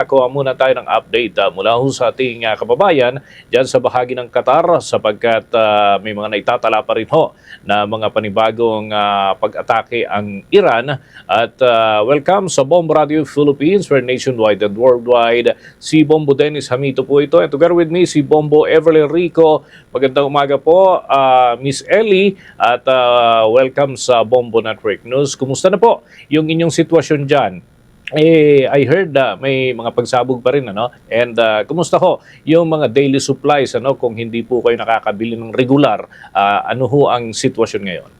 Kuha muna tayo ng update mula ho sa ating kababayan dyan sa bahagi ng Qatar sapagkat may mga naitatala pa rin ho na mga panibagong pag-atake ang Iran. At welcome sa Bomb Radio Philippines, where nationwide and worldwide. Si Bombo Dennis Hamito po ito. And together with me, si Bombo Evelyn Rico. Magandang umaga po, Miss Ellie. At welcome sa Bombo Network News. Kumusta na po yung inyong sitwasyon dyan? I heard may mga pagsabog pa rin, ano? And kumusta ho yung mga daily supplies, ano, kung hindi po kayo nakakabili ng regular, ano ho ang sitwasyon ngayon?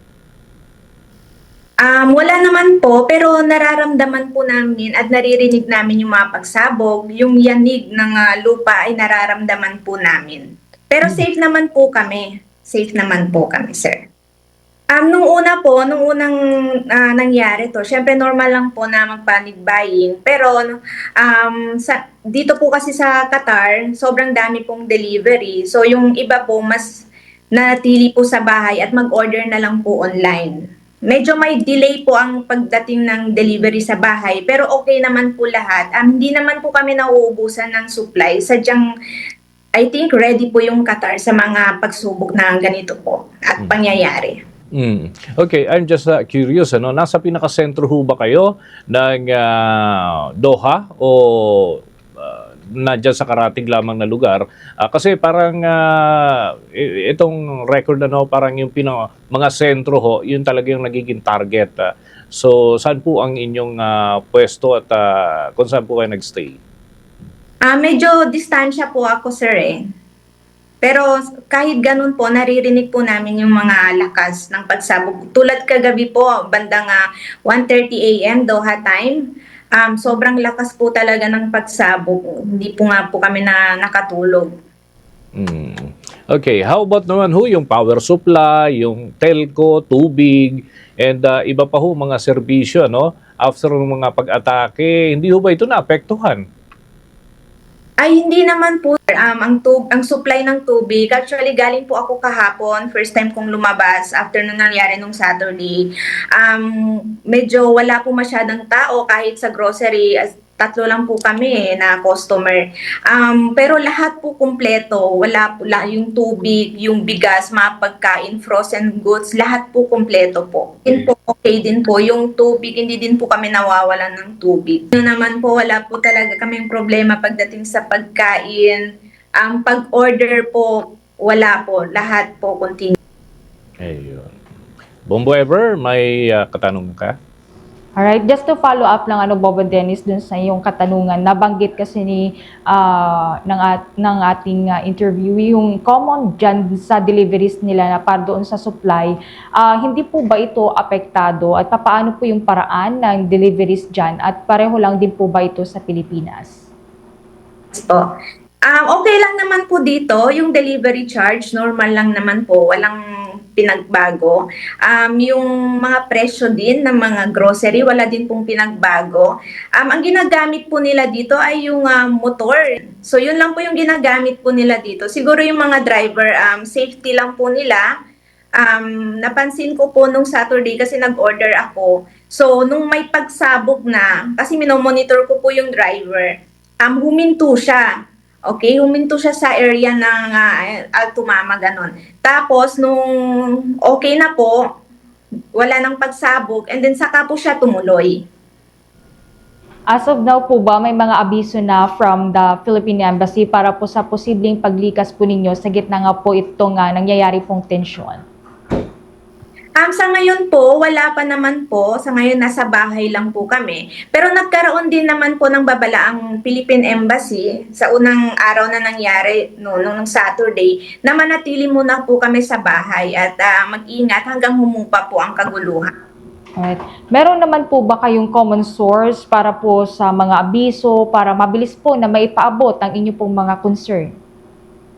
Wala naman po, pero nararamdaman po namin at naririnig namin yung mga pagsabog, yung yanig ng lupa ay nararamdaman po namin. Pero safe naman po kami. Safe naman po kami, sir. Nung unang nangyari to, syempre normal lang po na mag-panic buying. Pero dito po kasi sa Qatar, sobrang dami pong delivery. So yung iba po mas natili po sa bahay at mag-order na lang po online. Medyo may delay po ang pagdating ng delivery sa bahay, pero okay naman po lahat. Hindi naman po kami nauubusan ng supply. Sadyang I think ready po yung Qatar sa mga pagsubok na ganito po at pangyayari. Okay, I'm just curious, ano, nasa pinakasentro ho ba kayo ng Doha o nadyan sa karatig lamang na lugar? Kasi parang itong record, ano, parang yung mga sentro ho, yun talaga yung nagiging target. So, saan po ang inyong pwesto at kung saan po kayo nagstay? Medyo distansya po ako, sir, eh. Pero kahit ganun po, naririnig po namin yung mga lakas ng pagsabog. Tulad kagabi po, bandang 1:30 a.m. Doha time, sobrang lakas po talaga ng pagsabog. Hindi po nga po kami nakatulog. Okay, how about naman ho yung power supply, yung telco, tubig, and iba pa ho mga serbisyo, no? After ng mga pag-atake, hindi ho ba ito naapektuhan? Ay, hindi naman po. Ang supply ng tubig, actually galing po ako kahapon, first time kong lumabas after nung nangyari nung Saturday. Medyo wala po masyadong tao kahit sa grocery. Tatlo lang po kami na customer. Pero lahat po kumpleto. Wala po yung tubig, yung bigas, mga pagkain, frozen goods, lahat po kumpleto po. Okay din po. Yung tubig, hindi din po kami nawawalan ng tubig. Yun naman po, wala po talaga kaming problema pagdating sa pagkain. Pag-order po, wala po. Lahat po continue. Ayun. Bombo Ever, may katanungan ka? Alright, just to follow up lang Bobo Dennis dun sa iyong katanungan, nabanggit kasi ng ating interview yung common dyan sa deliveries nila na para doon sa supply, hindi po ba ito apektado at paano po yung paraan ng deliveries dyan at pareho lang din po ba ito sa Pilipinas? Po. Okay lang naman po dito, yung delivery charge, normal lang naman po, walang pinagbago. Yung mga presyo din ng mga grocery, wala din pong pinagbago. Ang ginagamit po nila dito ay yung motor. So yun lang po yung ginagamit po nila dito. Siguro yung mga driver, safety lang po nila. Napansin ko po nung Saturday kasi nag-order ako. So nung may pagsabog na, kasi minomonitor ko po yung driver, huminto siya. Okay, huminto siya sa area ng Altumama, ganon. Tapos, nung okay na po, wala nang pagsabog, and then saka po siya tumuloy. As of now po ba, may mga abiso na from the Philippine Embassy para po sa posibleng paglikas po ninyo sa gitna nga po itong nangyayari pong tensyon? Sa ngayon po, wala pa naman po. Sa ngayon, nasa bahay lang po kami. Pero nagkaroon din naman po ng babala ang Philippine Embassy sa unang araw na nangyari, nung Saturday, na manatili muna po kami sa bahay at mag-ingat hanggang humupa po ang kaguluhan. Alright. Meron naman po ba kayong common source para po sa mga abiso, para mabilis po na maipaabot ang inyo pong mga concern?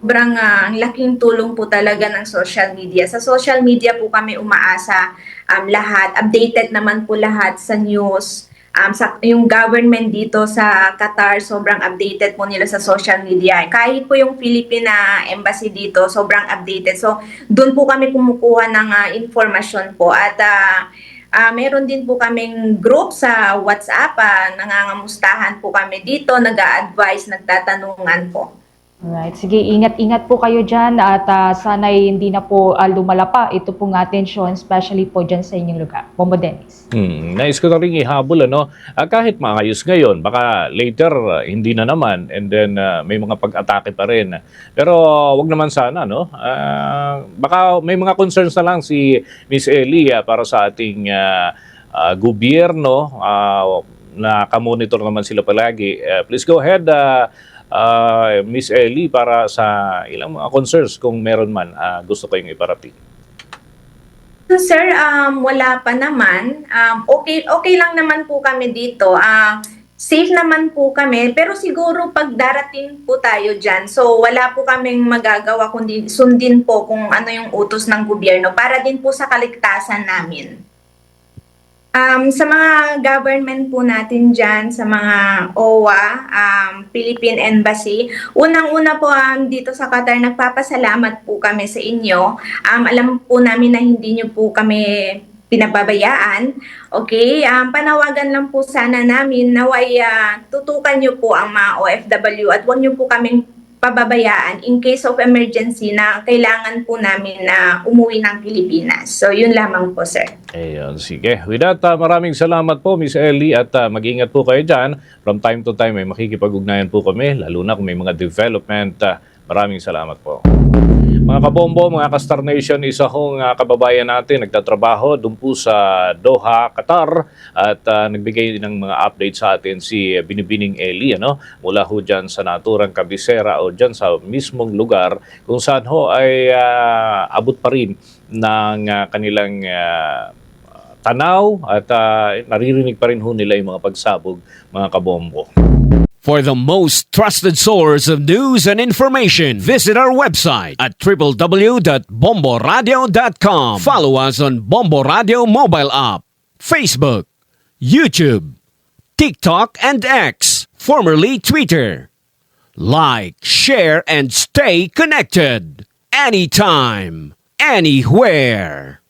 Sobrang laking tulong po talaga ng social media. Sa social media po kami umaasa lahat. Updated naman po lahat sa news. Yung government dito sa Qatar, sobrang updated po nila sa social media. Kahit po yung Philippine Embassy dito, sobrang updated. So, doon po kami kumukuha ng informasyon po. At Meron din po kaming group sa WhatsApp, nangangamustahan po kami dito, nag-a-advise, nagtatanungan po. Alright, sige, ingat-ingat po kayo dyan at sana'y hindi na po lumala pa ito pong atensyon, especially po dyan sa inyong lugar. Bombo Dennis. Nais ko na rin ihabol, kahit maayos ngayon, baka later hindi na naman and then may mga pag-atake pa rin. Pero wag naman sana, baka may mga concerns na lang si Miss Ellie para sa ating gobyerno, na ka-monitor naman sila palagi. Please go ahead, Miss Ellie, para sa ilang mga concerns kung meron man gusto kayong iparating. So, sir, wala pa naman. Okay lang naman po kami dito. Safe naman po kami. Pero siguro pag darating po tayo dyan, so wala po kaming magagawa kundi sundin po kung ano yung utos ng gobyerno para din po sa kaligtasan namin. Sa mga government po natin dyan, sa mga OWA, Philippine Embassy, unang-una po dito sa Qatar, nagpapasalamat po kami sa inyo. Alam po namin na hindi nyo po kami pinababayaan. Okay? Panawagan lang po sana namin na tutukan nyo po ang mga OFW at huwag nyo po kaming pababayaan in case of emergency na kailangan po namin na umuwi ng Pilipinas. So, yun lamang po, sir. Ayun, sige. With that, maraming salamat po, Miss Ellie, at mag-ingat po kayo dyan. From time to time, may makikipag-ugnayan po kami, lalo na kung may mga development. Maraming salamat po. Mga kabombo, mga ka-Star Nation, isa hong kababayan natin nagtatrabaho doon po sa Doha, Qatar, at nagbigay ng mga update sa atin si Binibining Ellie, mula ho dyan sa naturang kabisera o dyan sa mismong lugar kung saan ho ay abot pa rin ng kanilang tanaw at naririnig pa rin ho nila yung mga pagsabog, mga kabombo. For the most trusted source of news and information, visit our website at www.bomboradio.com. Follow us on Bombo Radio mobile app, Facebook, YouTube, TikTok, and X, formerly Twitter. Like, share, and stay connected. Anytime, anywhere.